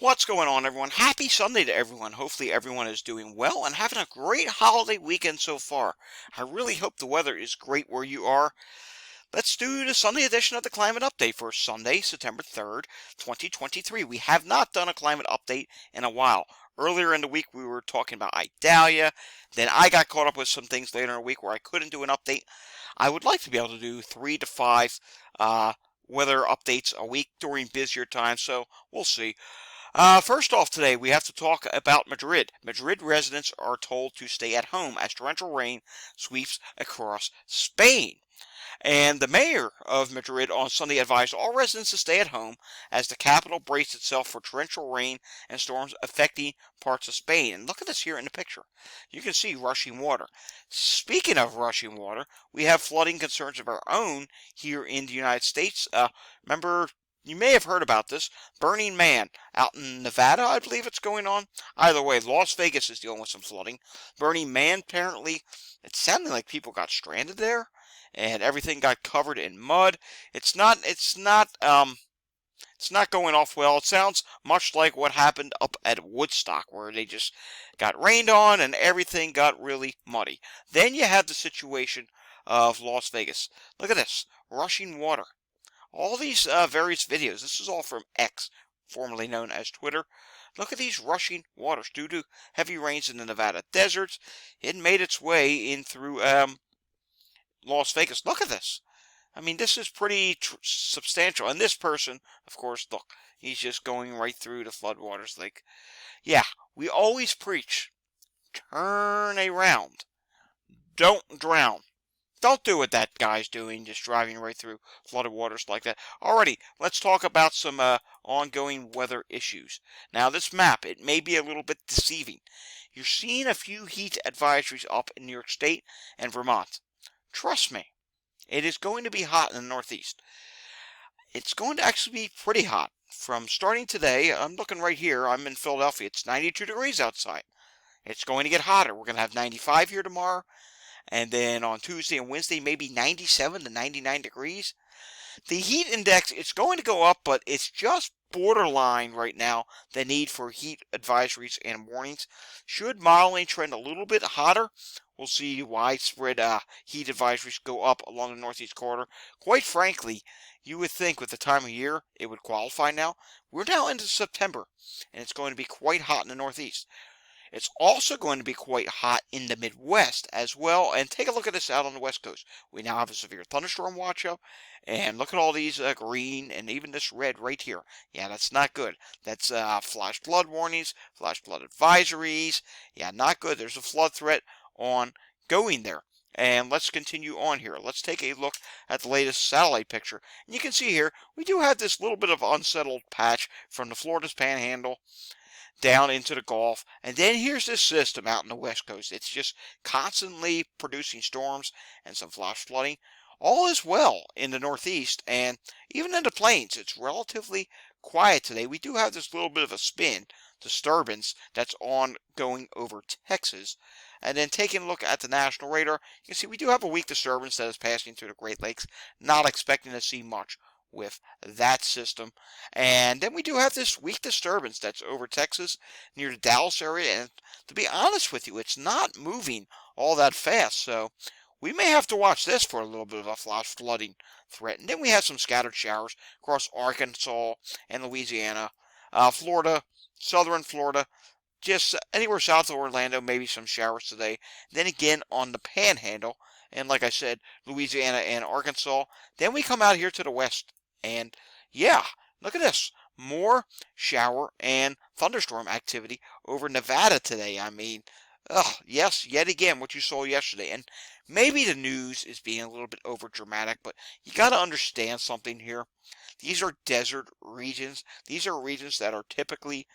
What's going on, everyone? Happy Sunday to everyone. Hopefully, everyone is doing well and having a great holiday weekend so far. I really hope the weather is great where you are. Let's do the Sunday edition of the Climate Update for Sunday, September 3rd, 2023. We have not done a climate update in a while. Earlier in the week, we were talking about Idalia. Then I got caught up with some things later in the week where I couldn't do an update. I would like to be able to do 3 to 5 weather updates a week during busier times, so we'll see. First off today, we have to talk about Madrid. Madrid residents are told to stay at home as torrential rain sweeps across Spain. And the mayor of Madrid on Sunday advised all residents to stay at home as the capital braced itself for torrential rain and storms affecting parts of Spain. And look at this here in the picture. You can see rushing water. Speaking of rushing water, we have flooding concerns of our own here in the United States. Remember, you may have heard about this. Burning Man out in Nevada, I believe it's going on. Either way, Las Vegas is dealing with some flooding. Burning Man, apparently, it sounded like people got stranded there and everything got covered in mud. It's not going off well. It sounds much like what happened up at Woodstock, where they just got rained on and everything got really muddy. Then you have the situation of Las Vegas. Look at this, rushing water. All these various videos, this is all from X, formerly known as Twitter. Look at these rushing waters due to heavy rains in the Nevada deserts. It made its way in through Las Vegas. Look at this. I mean, this is pretty substantial. And this person, of course, look, he's just going right through the floodwaters. Like, yeah, we always preach, turn around. Don't drown. Don't do what that guy's doing, just driving right through flooded waters like that. Alrighty, let's talk about some ongoing weather issues. Now, this map, it may be a little bit deceiving. You're seeing a few heat advisories up in New York State and Vermont. Trust me, it is going to be hot in the Northeast. It's going to actually be pretty hot. From starting today, I'm looking right here, I'm in Philadelphia, it's 92 degrees outside. It's going to get hotter. We're going to have 95 here tomorrow. And then on Tuesday and Wednesday, maybe 97 to 99 degrees. The heat index, it's going to go up, but it's just borderline right now, the need for heat advisories and warnings. Should modeling trend a little bit hotter, we'll see widespread heat advisories go up along the Northeast corridor. Quite frankly, you would think with the time of year, it would qualify now. We're now into September, and it's going to be quite hot in the Northeast. It's also going to be quite hot in the Midwest as well. And take a look at this out on the West Coast. We now have a severe thunderstorm watch out. And look at all these green and even this red right here. Yeah, that's not good. That's flash flood warnings, flash flood advisories. Yeah, not good. There's a flood threat on going there. And let's continue on here. Let's take a look at the latest satellite picture. And you can see here, we do have this little bit of unsettled patch from the Florida's Panhandle down into the Gulf. And then here's this system out in the West Coast. It's just constantly producing storms and some flash flooding. All is well in the Northeast and even in the plains. It's relatively quiet today. We do have this little bit of a spin disturbance that's on going over Texas. And then taking a look at the national radar, you can see we do have a weak disturbance that is passing through the Great Lakes. Not expecting to see much with that system. And then we do have this weak disturbance that's over Texas near the Dallas area. And to be honest with you, it's not moving all that fast. So we may have to watch this for a little bit of a flash flooding threat. And then we have some scattered showers across Arkansas and Louisiana, Florida, southern Florida, just anywhere south of Orlando, maybe some showers today. Then again on the Panhandle, and like I said, Louisiana and Arkansas. Then we come out here to the west. And yeah, look at this. More shower and thunderstorm activity over Nevada today. I mean, yes, yet again, what you saw yesterday. And maybe the news is being a little bit over dramatic, but you got to understand something here. These are desert regions. These are regions that are typically,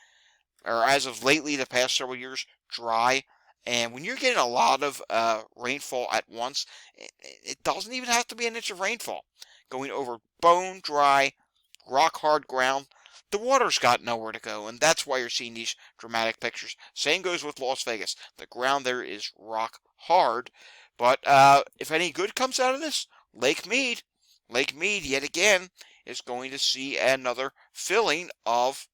or as of lately, the past several years, dry. And when you're getting a lot of rainfall at once, it doesn't even have to be an inch of rainfall. Going over bone dry, rock hard ground, the water's got nowhere to go, and that's why you're seeing these dramatic pictures. Same goes with Las Vegas. The ground there is rock hard, but if any good comes out of this, Lake Mead yet again is going to see another filling of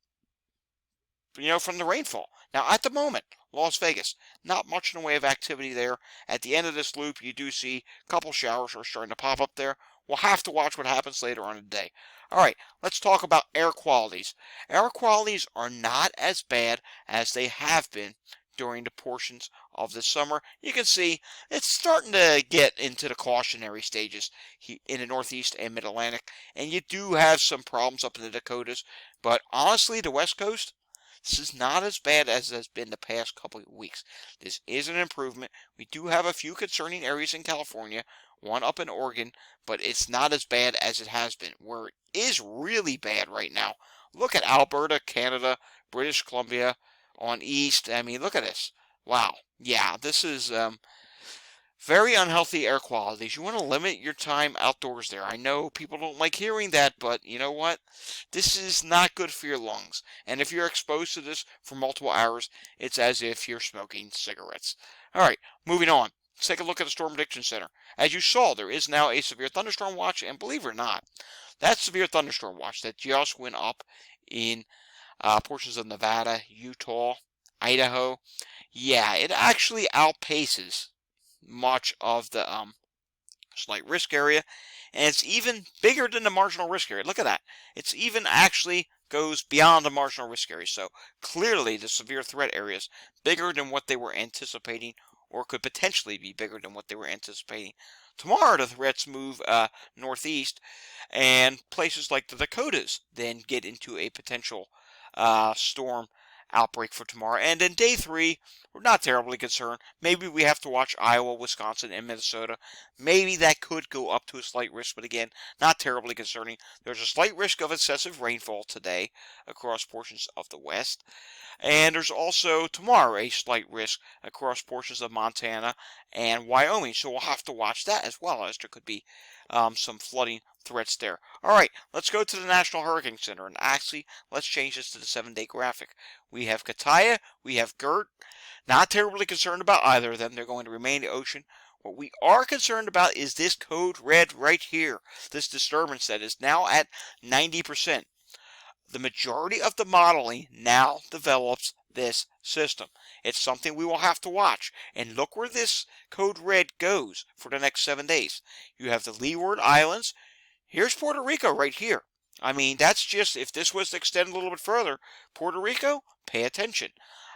from the rainfall. Now, at the moment, Las Vegas, not much in the way of activity there. At the end of this loop, you do see a couple showers are starting to pop up there. We'll have to watch what happens later on in the day. All right, let's talk about air qualities. Air qualities are not as bad as they have been during the portions of the summer. You can see it's starting to get into the cautionary stages in the Northeast and Mid-Atlantic, and you do have some problems up in the Dakotas. But honestly, the West Coast, this is not as bad as it has been the past couple of weeks. This is an improvement. We do have a few concerning areas in California, one up in Oregon, but it's not as bad as it has been. Where it is really bad right now, look at Alberta, Canada, British Columbia, on east. I mean, look at this. Wow. Yeah, this is very unhealthy air qualities. You want to limit your time outdoors there. I know people don't like hearing that, but you know what? This is not good for your lungs. And if you're exposed to this for multiple hours, it's as if you're smoking cigarettes. All right, moving on. Let's take a look at the Storm Prediction Center. As you saw, there is now a severe thunderstorm watch, and believe it or not, that severe thunderstorm watch that just went up in portions of Nevada, Utah, Idaho, yeah, it actually outpaces much of the slight risk area, and it's even bigger than the marginal risk area. Look at that. It's even actually goes beyond the marginal risk area. So clearly the severe threat area is bigger than what they were anticipating, or could potentially be bigger than what they were anticipating. Tomorrow the threats move northeast, and places like the Dakotas then get into a potential storm outbreak for tomorrow. And then day 3, we're not terribly concerned. Maybe we have to watch Iowa, Wisconsin, and Minnesota. Maybe that could go up to a slight risk, but again, not terribly concerning. There's a slight risk of excessive rainfall today across portions of the West. And there's also tomorrow a slight risk across portions of Montana and Wyoming. So we'll have to watch that as well, as there could be some flooding threats there. All right, let's go to the National Hurricane Center. And actually, let's change this to the 7-day graphic. We have Katia, we have Gert. Not terribly concerned about either of them. They're going to remain in the ocean. What we are concerned about is this code red right here. This disturbance that is now at 90%. The majority of the modeling now develops this system. It's something we will have to watch. And look where this code red goes for the next 7 days. You have the Leeward Islands. Here's Puerto Rico right here. I mean, that's just, if this was to extend a little bit further, Puerto Rico, pay attention.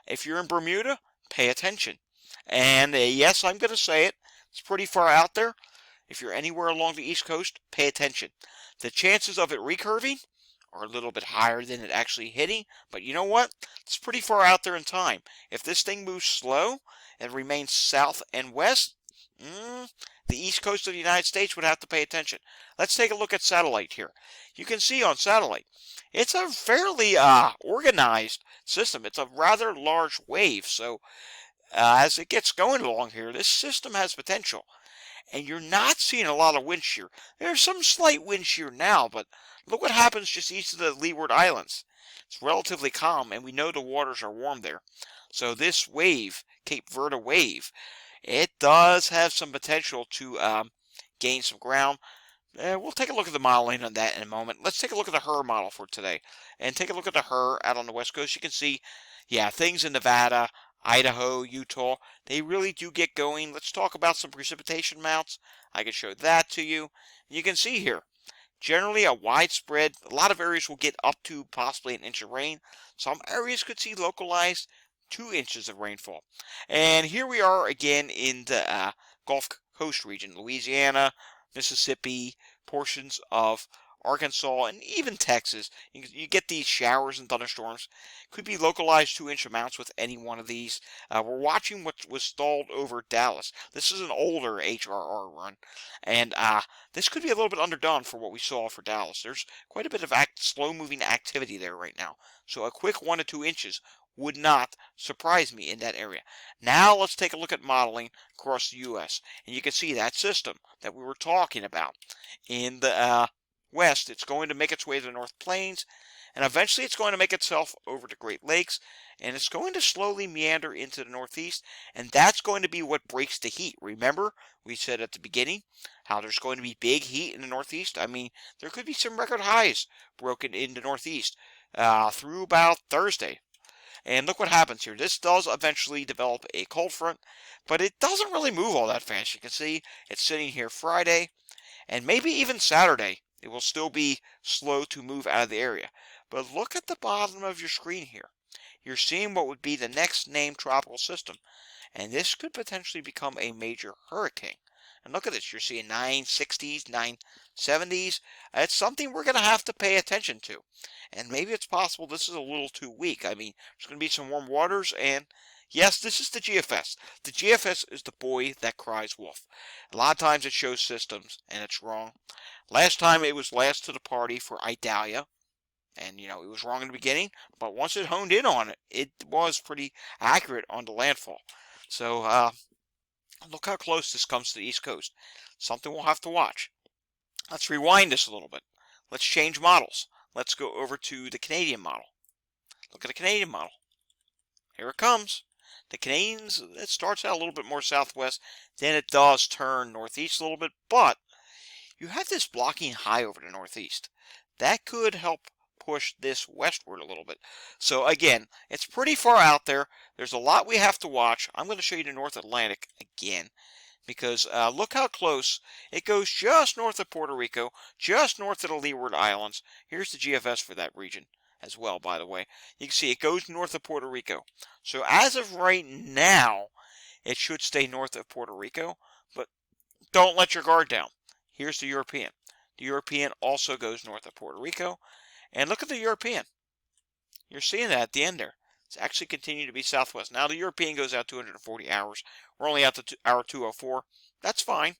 If you're in Bermuda, pay attention. And yes, I'm going to say it. It's pretty far out there. If you're anywhere along the East Coast, pay attention. The chances of it recurving are a little bit higher than it actually hitting, but you know what? It's pretty far out there in time. If this thing moves slow and remains south and west, the east coast of the United States would have to pay attention. Let's take a look at satellite here. You can see on satellite, it's a fairly organized system. It's a rather large wave, so as it gets going along here, this system has potential. And you're not seeing a lot of wind shear. There's some slight wind shear now, but look what happens just east of the Leeward Islands. It's relatively calm, and we know the waters are warm there. So this wave, Cape Verde wave, it does have some potential to gain some ground. We'll take a look at the modeling on that in a moment. Let's take a look at the HRRR model for today. And take a look at the HRRR out on the West Coast. You can see, yeah, things in Nevada, Idaho, Utah, they really do get going. Let's talk about some precipitation amounts. I can show that to you. You can see here, generally a widespread, a lot of areas will get up to possibly an inch of rain. Some areas could see localized 2 inches of rainfall. And here we are again in the Gulf Coast region, Louisiana, Mississippi, portions of Arkansas, and even Texas. You get these showers and thunderstorms. Could be localized 2-inch amounts with any one of these. We're watching what was stalled over Dallas. This is an older HRRR run, and this could be a little bit underdone for what we saw for Dallas. There's quite a bit of slow-moving activity there right now. So a quick 1 to 2 inches would not surprise me in that area. Now let's take a look at modeling across the U.S. And you can see that system that we were talking about in the west. It's going to make its way to the North Plains, and eventually it's going to make itself over to Great Lakes, and it's going to slowly meander into the Northeast, and that's going to be what breaks the heat. Remember, we said at the beginning how there's going to be big heat in the Northeast. I mean, there could be some record highs broken in the Northeast through about Thursday. And look what happens here. This does eventually develop a cold front, but it doesn't really move all that fast. You can see it's sitting here Friday, and maybe even Saturday. It will still be slow to move out of the area. But look at the bottom of your screen here. You're seeing what would be the next named tropical system, and this could potentially become a major hurricane. And look at this, you're seeing 960s, 970s. It's something we're going to have to pay attention to. And maybe it's possible this is a little too weak. I mean, there's going to be some warm waters, and yes, this is the GFS. The GFS is the boy that cries wolf. A lot of times it shows systems, and it's wrong. Last time it was last to the party for Idalia. And, it was wrong in the beginning, but once it honed in on it, it was pretty accurate on the landfall. So, look how close this comes to the East Coast. Something we'll have to watch. Let's rewind this a little bit. Let's change models. Let's go over to the Canadian model. Look at the Canadian model. Here it comes. The Canadians, it starts out a little bit more southwest, then it does turn northeast a little bit, but you have this blocking high over the northeast. That could help push this westward a little bit. So again, it's pretty far out there. There's a lot we have to watch. I'm going to show you the North Atlantic again, because look how close it goes, just north of Puerto Rico, just north of the Leeward Islands. Here's the GFS for that region as well, by the way. You can see it goes north of Puerto Rico. So as of right now, it should stay north of Puerto Rico, but don't let your guard down. Here's the European. The European also goes north of Puerto Rico. And look at the European. You're seeing that at the end there. It's actually continuing to be southwest. Now the European goes out 240 hours. We're only out to hour 204. That's fine.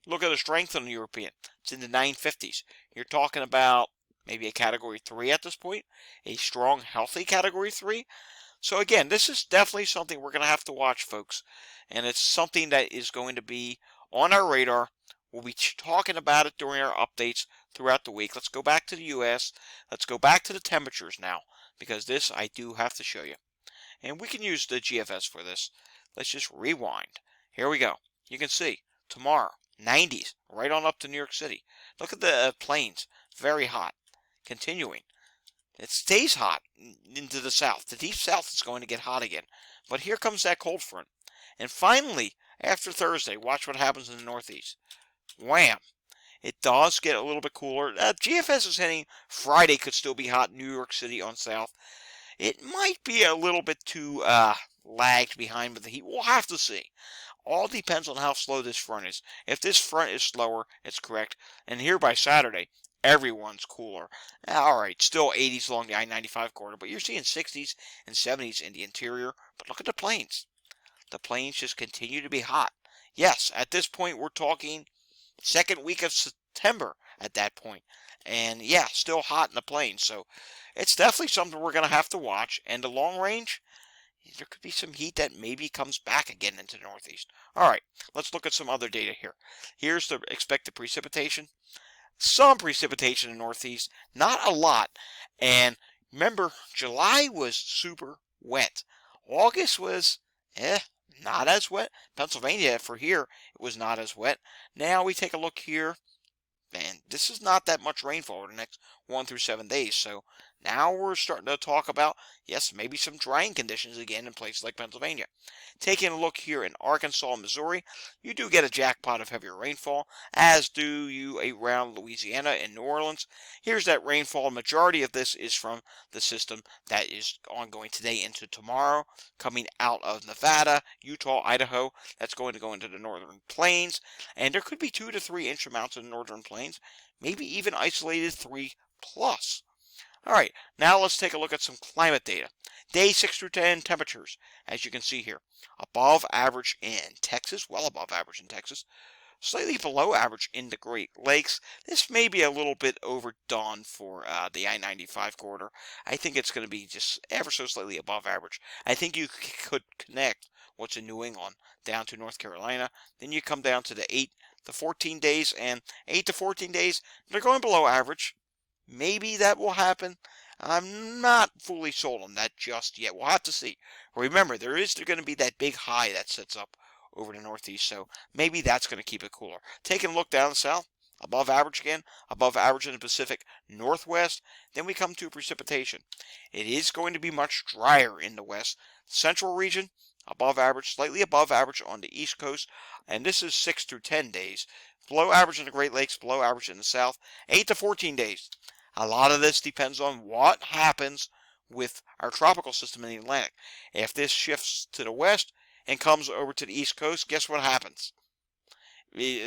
Look at the strength on the European. It's in the 950s. You're talking about maybe a Category 3 at this point. A strong, healthy Category 3. So again, this is definitely something we're going to have to watch, folks. And it's something that is going to be on our radar. We'll be talking about it during our updates throughout the week. Let's go back to the U.S. Let's go back to the temperatures now, because this I do have to show you. And we can use the GFS for this. Let's just rewind. Here we go. You can see tomorrow, 90s, right on up to New York City. Look at the plains, very hot. Continuing. It stays hot into the south. The deep south is going to get hot again. But here comes that cold front. And finally, after Thursday, watch what happens in the northeast. Wham! It does get a little bit cooler. GFS is hitting Friday, could still be hot. New York City on south. It might be a little bit too lagged behind with the heat. We'll have to see. All depends on how slow this front is. If this front is slower, it's correct. And here by Saturday, everyone's cooler. All right, still 80s along the I-95 corridor, but you're seeing 60s and 70s in the interior. But look at the plains. The plains just continue to be hot. Yes, at this point, we're talking second week of September at that point. And yeah, still hot in the plains. So it's definitely something we're going to have to watch. And the long range, there could be some heat that maybe comes back again into the northeast. All right, let's look at some other data here. Here's the expected precipitation. Some precipitation in the northeast, not a lot. And remember, July was super wet. August was, not as wet. Pennsylvania, for here, it was not as wet. Now we take a look here, and this is not that much rainfall over the next 1 through 7 days. So now we're starting to talk about, yes, maybe some drying conditions again in places like Pennsylvania. Taking a look here in Arkansas and Missouri, you do get a jackpot of heavier rainfall, as do you around Louisiana and New Orleans. Here's that rainfall. Majority of this is from the system that is ongoing today into tomorrow, coming out of Nevada, Utah, Idaho. That's going to go into the northern plains, and there could be 2 to 3 inch amounts in the northern plains, maybe even isolated 3 plus. All right, now let's take a look at some climate data. Day 6 through 10 temperatures, as you can see here. Above average in Texas, well above average in Texas. Slightly below average in the Great Lakes. This may be a little bit overdone for the I-95 corridor. I think it's going to be just ever so slightly above average. I think you could connect what's in New England down to North Carolina. Then you come down to the 8 to 14 days, and 8 to 14 days, they're going below average. Maybe that will happen. I'm not fully sold on that just yet. We'll have to see. Remember, there is going to be that big high that sits up over the northeast, so maybe that's going to keep it cooler. Taking a look down the south, above average again, above average in the Pacific Northwest. Then we come to precipitation. It is going to be much drier in the west. Central region, above average, slightly above average on the east coast, and this is 6 through 10 days. Below average in the Great Lakes, below average in the south, 8 to 14 days. A lot of this depends on what happens with our tropical system in the Atlantic. If this shifts to the west and comes over to the east coast, guess what happens?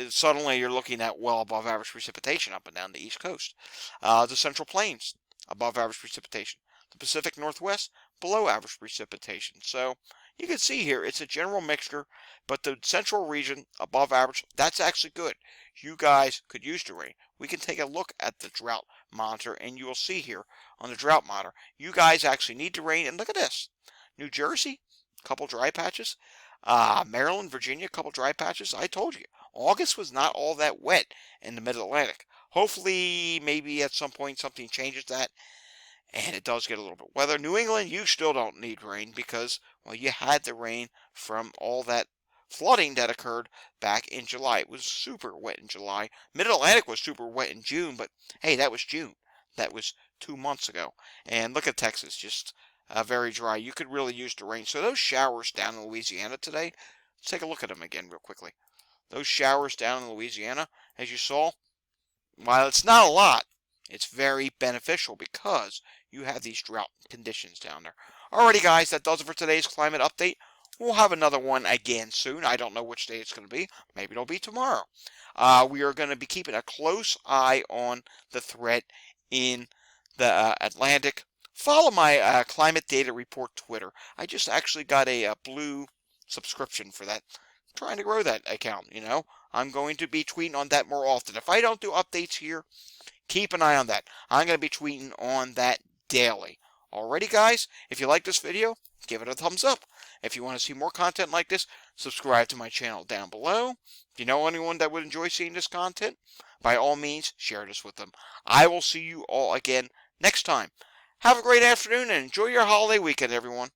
Suddenly you're looking at well above average precipitation up and down the east coast. The Central Plains, above average precipitation. The Pacific Northwest, below average precipitation. So you can see here it's a general mixture, but the central region above average, that's actually good. You guys could use the rain. We can take a look at the drought monitor, and you will see here on the drought monitor, you guys actually need the rain. And look at this. New Jersey, a couple dry patches. Maryland, Virginia, a couple dry patches. I told you, August was not all that wet in the mid-Atlantic. Hopefully, maybe at some point something changes that, and it does get a little bit weather. New England, you still don't need rain because, well, you had the rain from all that flooding that occurred back in July. It was super wet in July. Mid-Atlantic was super wet in June, but hey, that was June. That was 2 months ago. And look at Texas, just very dry. You could really use the rain. So those showers down in Louisiana today, let's take a look at them again real quickly. Those showers down in Louisiana, as you saw, while it's not a lot, it's very beneficial because you have these drought conditions down there. Alrighty, guys, that does it for today's climate update. We'll have another one again soon. I don't know which day it's going to be. Maybe it'll be tomorrow. We are going to be keeping a close eye on the threat in the Atlantic. Follow my Climate Data Report Twitter. I just actually got a blue subscription for that. I'm trying to grow that account, you know. I'm going to be tweeting on that more often. If I don't do updates here, keep an eye on that. I'm going to be tweeting on that daily. Alrighty, guys, if you like this video, give it a thumbs up. If you want to see more content like this, subscribe to my channel down below. If you know anyone that would enjoy seeing this content, by all means, share this with them. I will see you all again next time. Have a great afternoon and enjoy your holiday weekend, everyone.